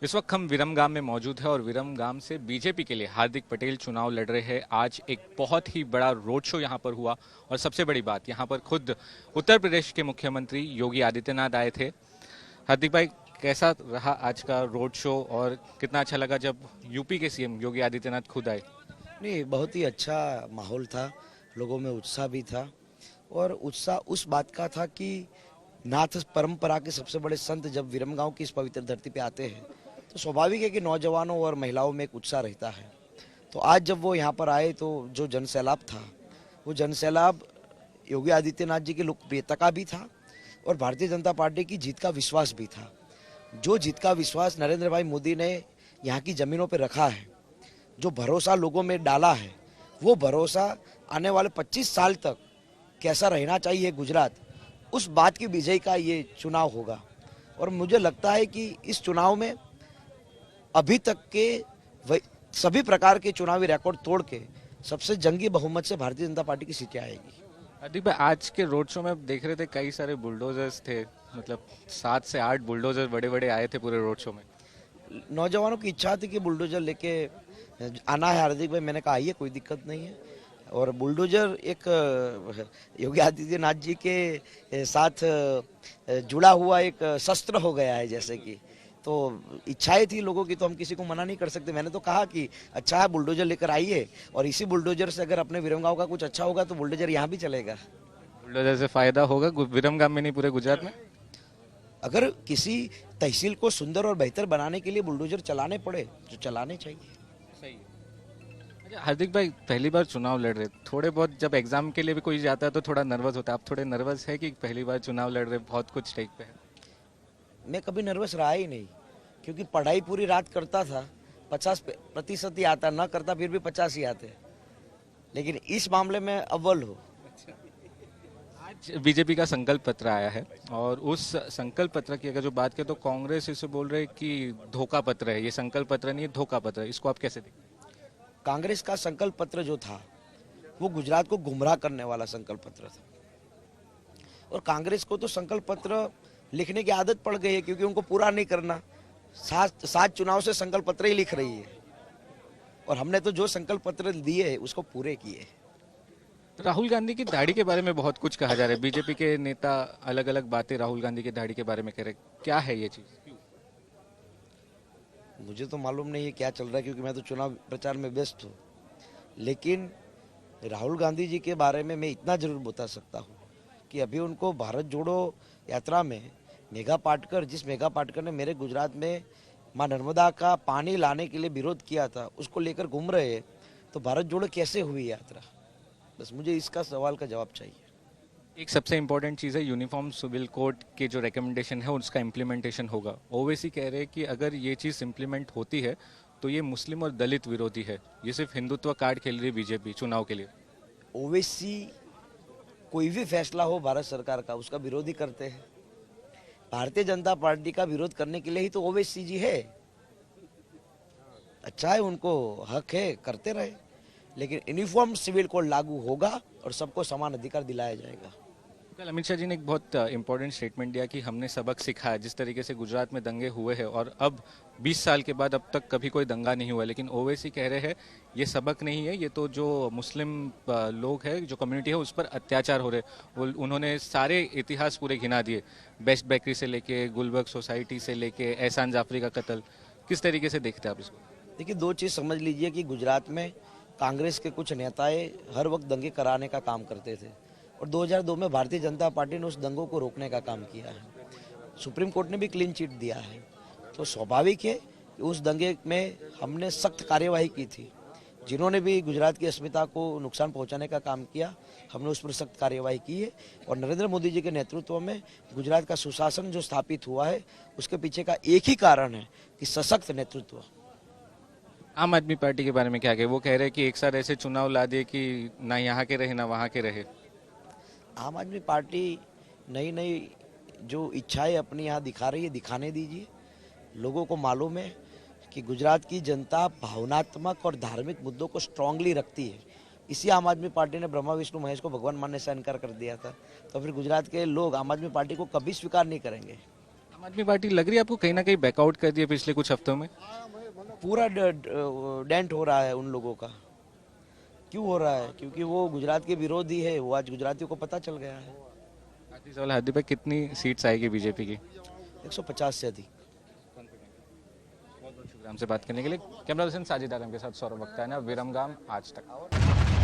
इस वक्त हम विरमगाम में मौजूद हैं और विरमगाम से बीजेपी के लिए हार्दिक पटेल चुनाव लड़ रहे हैं। आज एक बहुत ही बड़ा रोड शो यहां पर हुआ और सबसे बड़ी बात यहां पर खुद उत्तर प्रदेश के मुख्यमंत्री योगी आदित्यनाथ आए थे। हार्दिक भाई, कैसा रहा आज का रोड शो और कितना अच्छा लगा जब यूपी के सीएम योगी आदित्यनाथ खुद आए? नहीं, बहुत ही अच्छा माहौल था। लोगों में उत्साह भी था और उत्साह उस बात का था कि नाथ परंपरा के सबसे बड़े संत जब विरमगांव की इस पवित्र धरती पे आते हैं तो स्वाभाविक है कि नौजवानों और महिलाओं में एक उत्साह रहता है। तो आज जब वो यहाँ पर आए तो जो जनसैलाब था वो जनसैलाब योगी आदित्यनाथ जी की लोकप्रियता का भी था और भारतीय जनता पार्टी की जीत का विश्वास भी था। जो जीत का विश्वास नरेंद्र भाई मोदी ने यहाँ की जमीनों पर रखा है, जो भरोसा लोगों में डाला है, वो भरोसा आने वाले 25 साल तक कैसा रहना चाहिए गुजरात, उस बात की विजय का ये चुनाव होगा। और मुझे लगता है कि इस चुनाव में अभी तक के सभी प्रकार के चुनावी रिकॉर्ड तोड़ के सबसे जंगी बहुमत से भारतीय जनता पार्टी की सीटें आएगी। हार्दिक भाई, आज के रोड शो में देख रहे थे कई सारे बुलडोजर्स थे, मतलब 7 से 8 बुलडोजर बड़े बड़े आए थे पूरे रोड शो में। नौजवानों की इच्छा थी कि बुलडोजर लेके आना है। हार्दिक भाई, मैंने कहा आइए, कोई दिक्कत नहीं है। और बुलडोजर एक योगी आदित्यनाथ जी के साथ जुड़ा हुआ एक शस्त्र हो गया है। जैसे कि तो इच्छाएं थी लोगों की, तो हम किसी को मना नहीं कर सकते। मैंने तो कहा कि अच्छा है, बुलडोजर लेकर आइए और इसी बुलडोजर से अगर अपने विरमगांव का कुछ अच्छा होगा तो बुलडोजर यहाँ भी चलेगा। बुलडोजर से फायदा होगा विरमगाम में नहीं, पूरे गुजरात में। अगर किसी तहसील को सुंदर और बेहतर बनाने के लिए बुलडोजर चलाने पड़े तो चलाने चाहिए। सही है। अच्छा हार्दिक भाई, पहली बार चुनाव लड़ रहे, थोड़े बहुत जब एग्जाम के लिए भी कोई जाता है तो थोड़ा नर्वस होता है। आप थोड़े नर्वस है कि पहली बार चुनाव लड़ रहे, बहुत कुछ स्टेक पे है? मैं कभी नर्वस रहा ही नहीं, क्योंकि पढ़ाई पूरी रात करता था, 50% ही आता, ना करता फिर भी 50 ही आते। लेकिन इस मामले में अव्वल हो। आज बीजेपी का संकल्प पत्र आया है और उस संकल्प पत्र की अगर जो बात करें तो कांग्रेस इसे बोल रहे कि धोखा पत्र है, ये संकल्प पत्र नहीं है, धोखा पत्र है। इसको आप कैसे देखते हैं? कांग्रेस का संकल्प पत्र जो था वो गुजरात को गुमराह करने वाला संकल्प पत्र था। और कांग्रेस को तो संकल्प पत्र लिखने की आदत पड़ गई है, क्योंकि उनको पूरा नहीं करना। सात चुनाव से संकल्प पत्र ही लिख रही है और हमने तो जो संकल्प पत्र दिए उसको पूरे किए। राहुल गांधी की दाढ़ी के बारे में बहुत कुछ कहा जा रहा है, बीजेपी के नेता अलग अलग बातें राहुल गांधी की दाढ़ी के बारे में कह रहे, क्या है ये चीज? मुझे तो मालूम नहीं है क्या चल रहा है, क्योंकि मैं तो चुनाव प्रचार में व्यस्त हूँ। लेकिन राहुल गांधी जी के बारे में मैं इतना जरूर बता सकता हूँ कि अभी उनको भारत जोड़ो यात्रा में जिस मेघा पाटकर ने मेरे गुजरात में मां नर्मदा का पानी लाने के लिए विरोध किया था, उसको लेकर घूम रहे हैं। तो भारत जोड़ो कैसे हुई यात्रा? बस मुझे इसका सवाल का जवाब चाहिए। एक सबसे इंपॉर्टेंट चीज़ है यूनिफॉर्म सिविल कोड के जो रिकमेंडेशन है उसका इम्प्लीमेंटेशन होगा। ओवैसी कह रहे हैं कि अगर ये चीज़ इम्प्लीमेंट होती है तो ये मुस्लिम और दलित विरोधी है, ये सिर्फ हिंदुत्व कार्ड खेल रही है बीजेपी चुनाव के लिए। ओवैसी कोई भी फैसला हो भारत सरकार का, उसका विरोध ही करते हैं। भारतीय जनता पार्टी का विरोध करने के लिए ही तो ओवैसी जी है। अच्छा है, उनको हक है, करते रहे। लेकिन यूनिफॉर्म सिविल कोड लागू होगा और सबको समान अधिकार दिलाया जाएगा। कल अमित शाह जी ने एक बहुत इंपॉर्टेंट स्टेटमेंट दिया कि हमने सबक सीखा है। जिस तरीके से गुजरात में दंगे हुए हैं और अब 20 साल के बाद अब तक कभी कोई दंगा नहीं हुआ, लेकिन ओवैसी कह रहे हैं ये सबक नहीं है, ये तो जो मुस्लिम लोग हैं, जो कम्युनिटी है, उस पर अत्याचार हो रहे। उन्होंने सारे इतिहास पूरे गिना दिए, बेस्ट बेकरी से लेके गुलबर्ग सोसाइटी से लेके एहसान जाफरी का कत्ल। किस तरीके से देखते हैं आप इसको? देखिए, दो चीज़ समझ लीजिए कि गुजरात में कांग्रेस के कुछ नेताएं हर वक्त दंगे कराने का काम करते थे और 2002 में भारतीय जनता पार्टी ने उस दंगों को रोकने का काम किया है। सुप्रीम कोर्ट ने भी क्लीन चिट दिया है। तो स्वाभाविक है कि उस दंगे में हमने सख्त कार्यवाही की थी। जिन्होंने भी गुजरात की अस्मिता को नुकसान पहुंचाने का काम किया, हमने उस पर सख्त कार्यवाही की है। और नरेंद्र मोदी जी के नेतृत्व में गुजरात का सुशासन जो स्थापित हुआ है, उसके पीछे का एक ही कारण है कि सशक्त नेतृत्व। आम आदमी पार्टी के बारे में क्या कहे? वो कह रहे हैं कि एक साथ ऐसे चुनाव ला दिए कि ना यहाँ के रहे ना वहाँ के रहे। आम आदमी पार्टी नई नई जो इच्छाएं अपनी यहाँ दिखा रही है, दिखाने दीजिए। लोगों को मालूम है कि गुजरात की जनता भावनात्मक और धार्मिक मुद्दों को स्ट्रांगली रखती है। इसी आम आदमी पार्टी ने ब्रह्मा विष्णु महेश को भगवान मानने से इनकार कर दिया था। तो फिर गुजरात के लोग आम आदमी पार्टी को कभी स्वीकार नहीं करेंगे। आम आदमी पार्टी लग रही है आपको कहीं ना कहीं बैकआउट कर दिया पिछले कुछ हफ्तों में? पूरा डेंट हो रहा है उन लोगों का। क्यों हो रहा है? क्योंकि वो गुजरात के विरोधी है, वो आज गुजरातियों को पता चल गया है। आखिरी सवाल हार्दिक भाई, कितनी सीट्स आएगी बीजेपी की? 150 से अधिक। बहुत बहुत शुक्रिया हमसे बात करने के लिए। कैमरा पर्सन साजिद आलम के साथ सौरभ वक्ता है ना, विरमगाम आज तक।